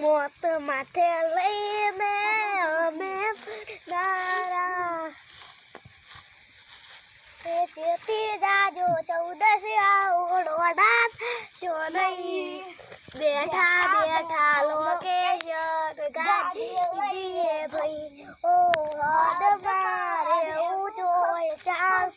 મોત માથે લઈને અમે દારા તેથી જાજો 14 આવડોડા જો નહીં બેઠા બેઠા લોકેશન ગાડીએ ભાઈ ઓ હદ મારે ઊંચો ચાસ